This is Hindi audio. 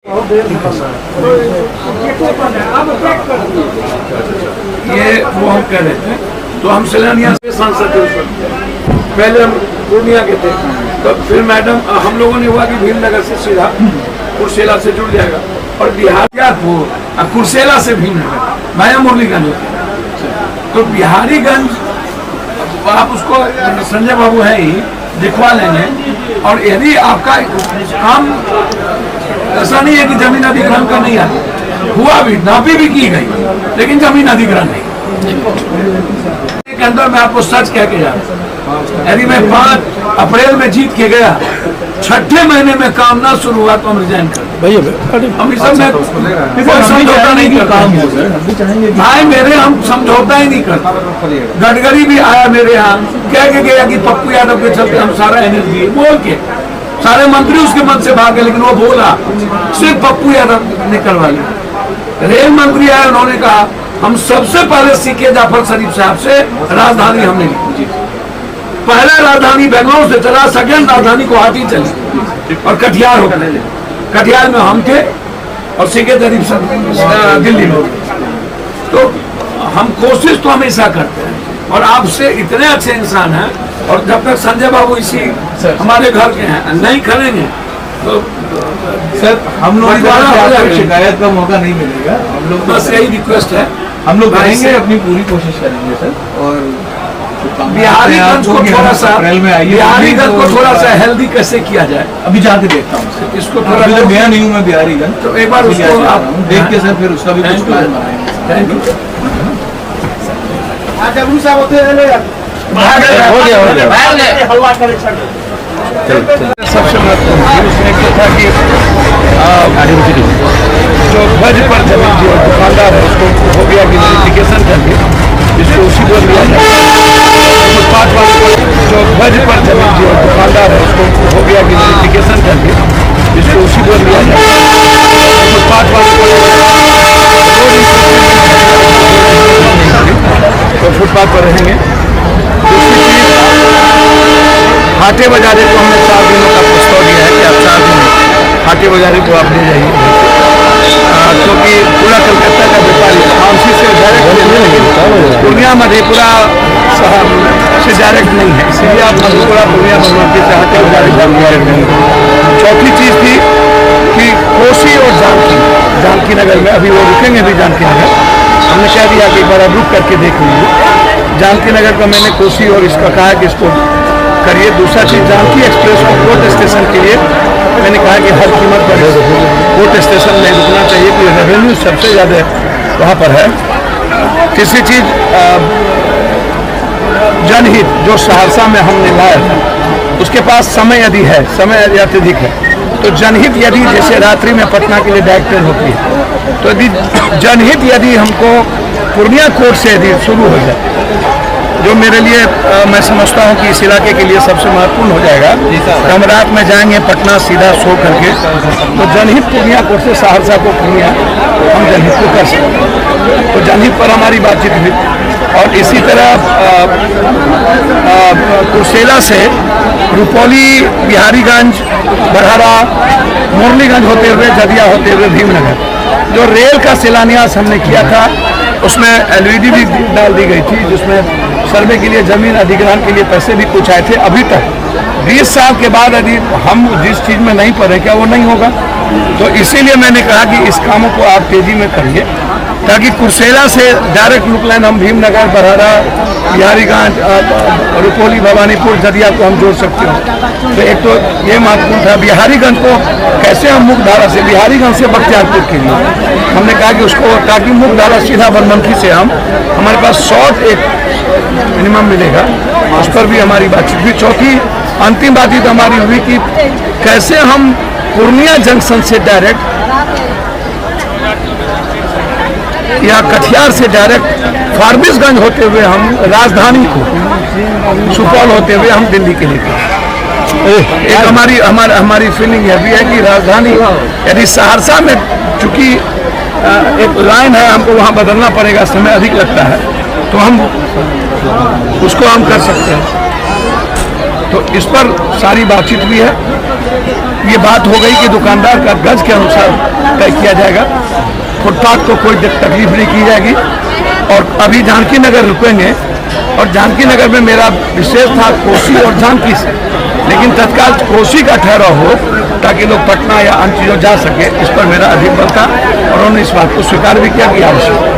ये वो हम कह रहे थे, तो हम शिलान्यास के सांसद थे उस वक्त। पहले हम पूर्णिया के थे, तो फिर मैडम हम लोगों ने हुआ कि भीमनगर से सीधा कुर्सेला से जुड़ जाएगा, और बिहार क्या वो कुर्सेला से भीमनगर भाया मुरलीगंज होता है। तो बिहारीगंज आप उसको संजय बाबू है ही दिखवा लेंगे। और यदि आपका काम ऐसा नहीं है कि जमीन अधिग्रहण का नहीं आता, हुआ भी, नापी भी की गई, लेकिन जमीन अधिग्रहण नहीं। के अंदर मैं आपको सच कह के जा रहा हूं, यदि मैं 5 अप्रैल में जीत के गया, 6ठे महीने में काम ना शुरू हुआ तो हम रिजाइन कर हम इस सब में कोई समझौता नहीं करता भाई मेरे, हम समझौता ही नहीं करते। गडकरी भी आया मेरे यहाँ, कह के गया कि पप्पू यादव के चलते हम सारा एनएच दिए, बोल के सारे मंत्री उसके मन से भाग गए, लेकिन वो बोला सिर्फ पप्पू यादव ने करवा लिया। रेल मंत्री आए, उन्होंने कहा हम सबसे पहले सीखे जाफर शरीफ साहब से राजधानी हमने ली। पहले राजधानी बेंगलोर से चला, सेकंड राजधानी गुवाहाटी चली, और कटिहार हो गए। कटिहार में हम थे और सीखे शरीफ दिल्ली में। तो हम कोशिश तो हमेशा करते हैं, और आपसे इतने अच्छे इंसान हैं, और जब तक संजय बाबू इसी हमारे घर के हैं नहीं करेंगे तो सर हम लोग शिकायत का मौका नहीं मिलेगा। हम लोग बस यही रिक्वेस्ट है, हम लोग करेंगे, अपनी पूरी कोशिश करेंगे सर। और बिहारीगंज को थोड़ा सा, बिहारीगंज को थोड़ा सा हेल्दी कैसे किया जाए, अभी जाके देखता हूँ इसको थोड़ा। गया नहीं हूँ मैं बिहारीगंज, तो एक बार उसको आप देख के सर फिर उसका भी कुछ प्लान बनाएंगे। Thank you. साहब होते सबसे महत्वपूर्ण उसमें क्या था कि जो ध्वज पर जमीन जो दुकानदार है उसको हो गया कि वेरिफिकेशन करके इसको उसी को लिया जाए। फुटपाथ वाले को जो ध्वज पर जमीन जो दुकानदार है उसको हो गया कि वेरिफिकेशन करके इसको उसी को लिया जाए। फुटपाथ वाले को तो फुटपाथ पर रहेंगे। दूसरी चीज, हाटे बाजारे को हमने 4 दिनों का प्रस्ताव दिया है कि आप 4 दिन हाटे बाजारे को आप ले जाइए, क्योंकि पूरा कलकत्ता का व्यापारी आमसी से डायरेक्ट नहीं, पूर्णिया मधेपुरा से डायरेक्ट नहीं है, इसलिए आप मधेपुरा पूर्णिया भगवती से हाटे बाजारे को डायरेक्ट नहीं। चौथी चीज थी कि कोसी और जानकी नगर में, अभी वो रुकेंगे भी जानकी नगर, हमने कह दिया कि एक बार रुक करके देख लीजिए। जानकी नगर का मैंने कोसी और इसका कहा कि इसको करिए। दूसरा चीज, जानकी एक्सप्रेस को कोर्ट स्टेशन के लिए मैंने कहा कि हर कीमत पर कोर्ट स्टेशन में रुकना चाहिए, कि रेवेन्यू सबसे ज़्यादा वहाँ पर है। तीसरी चीज, जनहित जो सहरसा में हमने लाया था, उसके पास समय यदि है, समय अत्यधिक है, तो जनहित यदि जैसे रात्रि में पटना के लिए डायरेक्ट ट्रेन होती है, तो यदि जनहित यदि हमको पूर्णिया कोर्ट से यदि शुरू हो जाए, जो मेरे लिए मैं समझता हूँ कि इस इलाके के लिए सबसे महत्वपूर्ण हो जाएगा। तो हम रात में जाएंगे पटना सीधा सो करके, तो जनहित पूर्णिया कोर्ट से सहरसा को पूर्णिया हम जनहित को कर सकते। तो जनहित पर हमारी बातचीत हुई, और इसी तरह कुर्सेला से रुपौली, बिहारीगंज, बरहरा, मुरलीगंज होते हुए, जदिया होते हुए भीमनगर, जो रेल का शिलान्यास हमने किया था, उसमें एलईडी भी डाल दी गई थी, जिसमें सर्वे के लिए, जमीन अधिग्रहण के लिए पैसे भी कुछ आए थे। अभी तक 20 साल के बाद यदि हम जिस चीज़ में नहीं पढ़े, क्या वो नहीं होगा? तो इसीलिए मैंने कहा कि इस कामों को आप तेजी में करिए, ताकि कुर्सेला से डायरेक्ट लुक लाइन हम भीमनगर, बरहरा, बिहारीगंज, रुपौली, भवानीपुर, जदिया को हम जोड़ सकते हो। तो एक तो ये महत्वपूर्ण था। बिहारीगंज को कैसे हम मुख्य धारा से, बिहारीगंज से बख्तियारपुर के लिए हमने कहा कि उसको, ताकि मुख्य धारा सीधा बनमनखी से हमारे पास शॉर्ट एक मिनिमम मिलेगा, उस पर भी हमारी बातचीत हुई। चौथी अंतिम बातचीत हमारी हुई कि कैसे हम पूर्णिया जंक्शन से डायरेक्ट या कटिहार से डायरेक्ट फारबिसगंज होते हुए हम राजधानी को, सुपौल होते हुए हम दिल्ली के लिए। एक हमारी फीलिंग यह भी है कि राजधानी यदि सहरसा में, चूंकि एक लाइन है, हमको वहाँ बदलना पड़ेगा, समय अधिक लगता है, तो हम उसको हम कर सकते हैं। तो इस पर सारी बातचीत भी है। ये बात हो गई कि दुकानदार का गज के अनुसार तय किया जाएगा। फुटपाथ को कोई तकलीफ नहीं की जाएगी। और अभी जानकी नगर रुकेंगे और जानकी नगर में मेरा विशेष था कोसी और जानकी से, लेकिन तत्काल कोसी का ठहराव हो ताकि लोग पटना या अन्य चीज़ों जा सके, इस पर मेरा अधिक बल था और उन्होंने इस बात को स्वीकार भी किया कि आवश्यक।